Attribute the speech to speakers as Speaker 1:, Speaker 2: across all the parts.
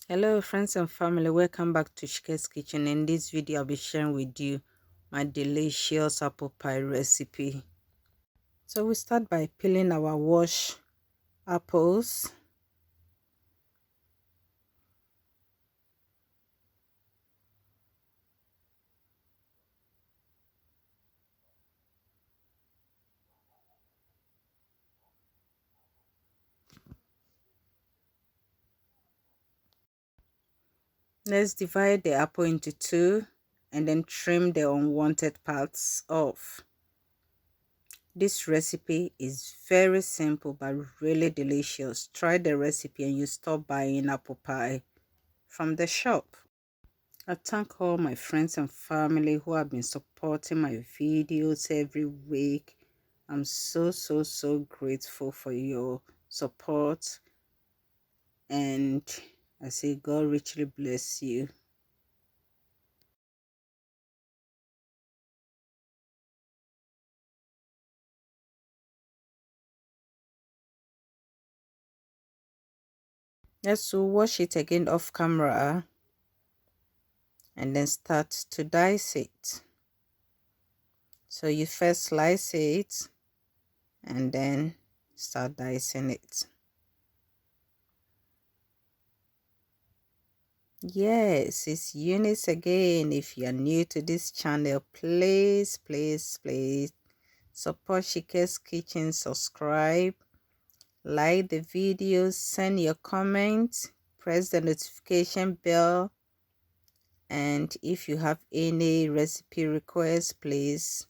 Speaker 1: Hello friends and family, welcome back to Shike's Kitchen. In this video I'll be sharing with you my delicious apple pie recipe. So we start by peeling our washed apples. Let's divide the apple into two and then trim the unwanted parts off. This recipe is very simple but really delicious. Try the recipe and you stop buying apple pie from the shop. I thank all my friends and family who have been supporting my videos every week. I'm so grateful for your support, and I say God richly bless you. Let's wash it again off camera and then start to dice it. So you first slice it and then start dicing it. Yes, it's Eunice again. If you are new to this channel, please support Shike's Kitchen, subscribe, like the video, send your comments, press the notification bell, and if you have any recipe requests, please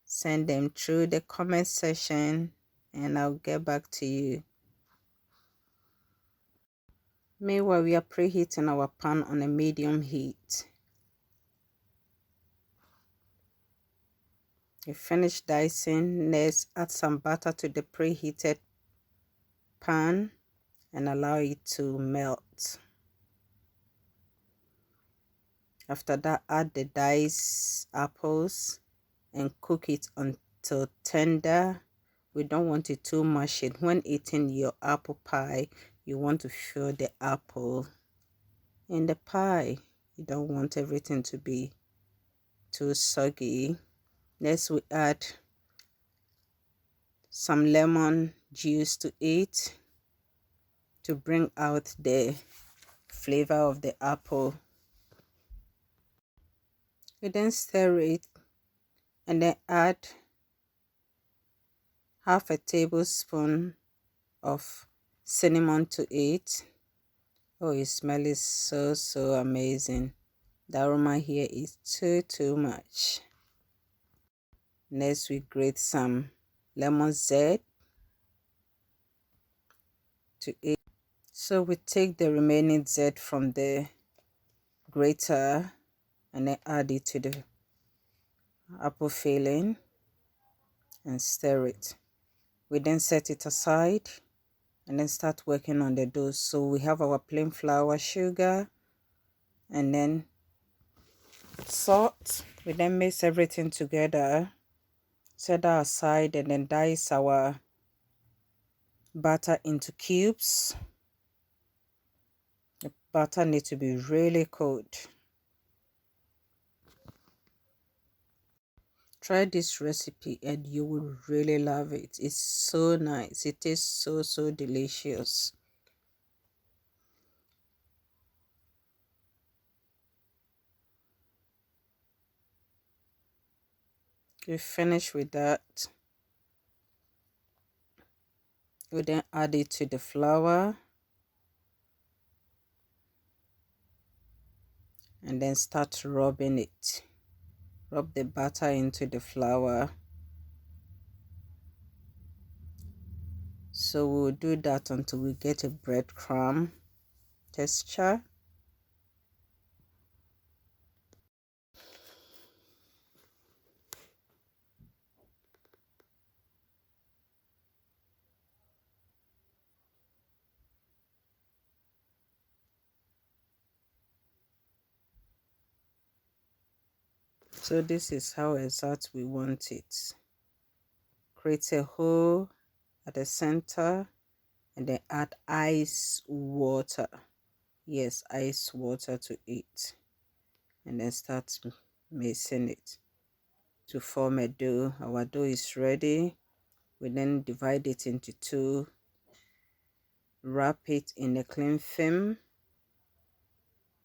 Speaker 1: send them through the comment section and I'll get back to you. Meanwhile, we are preheating our pan on a medium heat. You finish dicing, next add some butter to the preheated pan and allow it to melt. After that, add the diced apples and cook it until tender. We don't want it too mushy. When eating your apple pie, you want to feel the apple in the pie. You don't want everything to be too soggy. Next, we add some lemon juice to it to bring out the flavor of the apple. We then stir it and then add half a tablespoon of cinnamon to it. Oh, it smells so amazing. The aroma here is too much. Next, we grate some lemon zest to it. So we take the remaining zest from the grater and then add it to the apple filling and stir it. We then set it aside and then start working on the dough. So we have our plain flour, sugar, and then salt. We then mix everything together, set that aside, and then dice our butter into cubes. The butter needs to be really cold. Try this recipe and you will really love it. It's so nice. It tastes so delicious. We finish with that. We then add it to the flour and then start rubbing it. Rub the butter into the flour. So we'll do that until we get a breadcrumb texture. So this is how exact we want it. Create a hole at the center and then add ice water. yes, ice water to it, and then start mixing it to form a dough. Our dough is ready. We then divide it into two, wrap it in a cling film,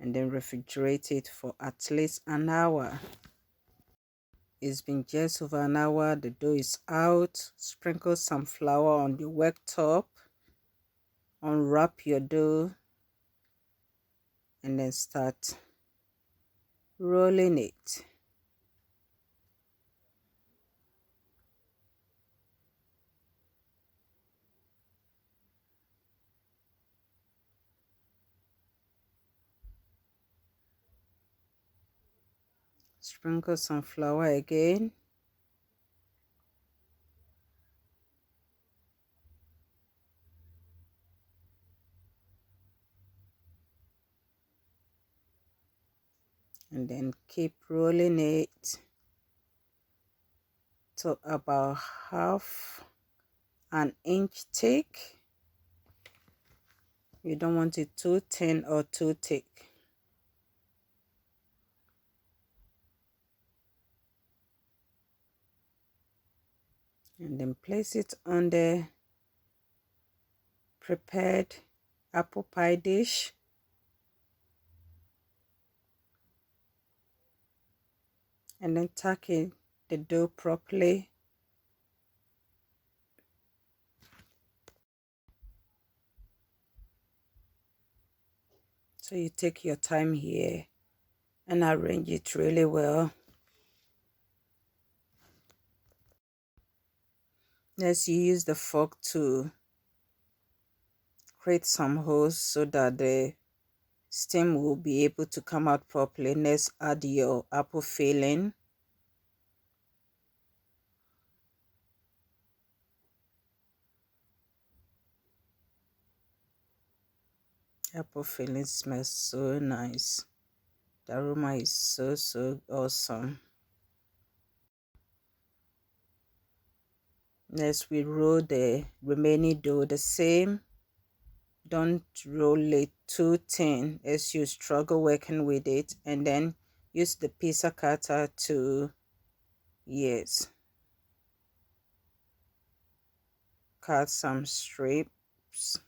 Speaker 1: and then refrigerate it for at least an hour. It's been just over an hour. The dough is out. Sprinkle some flour on your worktop. Unwrap your dough and then start rolling it. Sprinkle some flour again. And then keep rolling it to about half an inch thick. You don't want it too thin or too thick. And then place it on the prepared apple pie dish. And then tuck in the dough properly. So you take your time here and arrange it really well. Next, you use the fork to create some holes so that the steam will be able to come out properly. Next, add your apple filling. Apple filling smells so nice. The aroma is so awesome. Next, we roll the remaining dough the same. Don't roll it too thin as you struggle working with it, and then use the pizza cutter to cut some strips,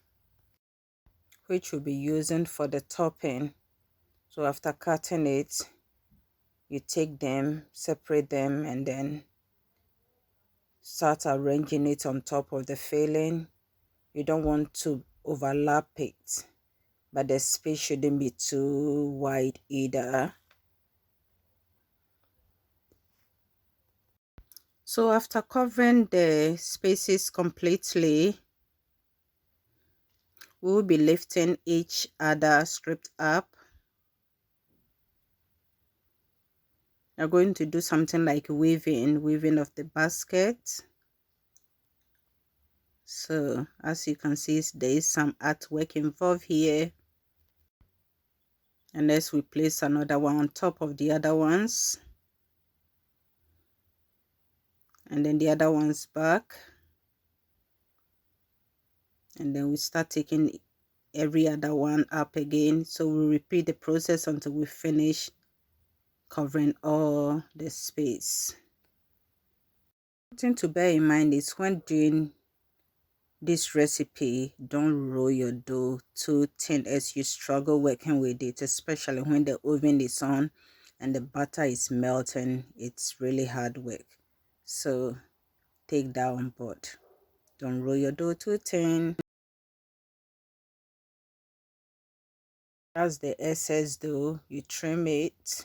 Speaker 1: which we'll be using for the topping. So after cutting it, you take them, separate them, and then start arranging it on top of the filling. You don't want to overlap it, but the space shouldn't be too wide either. So after covering the spaces completely, we'll be lifting each other script up. We're going to do something like weaving of the basket. So as you can see, there is some artwork involved here. And as we place another one on top of the other ones, and then the other ones back, and then we start taking every other one up again. So we repeat the process until we finish covering all the space. Something to bear in mind is when doing this recipe, don't roll your dough too thin as you struggle working with it, especially when the oven is on and the butter is melting. It's really hard work, so take that on board. Don't roll your dough too thin. As the excess dough, you trim it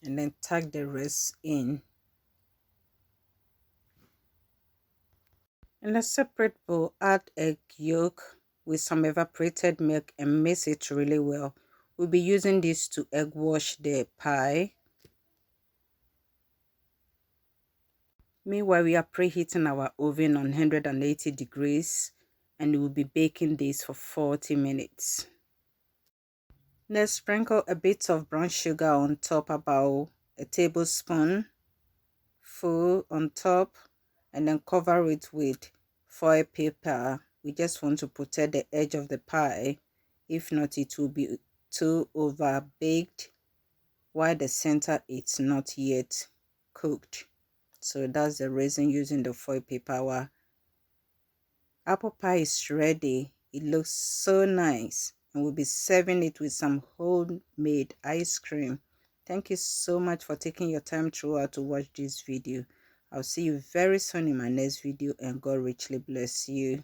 Speaker 1: and then tuck the rest in. In a separate bowl, add egg yolk with some evaporated milk and mix it really well. We'll be using this to egg wash the pie. Meanwhile, we are preheating our oven on 180 degrees and we'll be baking this for 40 minutes. Next, sprinkle a bit of brown sugar on top, about a tablespoon full on top, and then cover it with foil paper We just want to protect the edge of the pie. If not, it will be too over baked while the center it's not yet cooked. So that's the reason using the foil paper. Our apple pie is ready. It looks so nice, and we'll be serving it with some homemade ice cream. Thank you so much for taking your time throughout to watch this video. I'll see you very soon in my next video, and God richly bless you.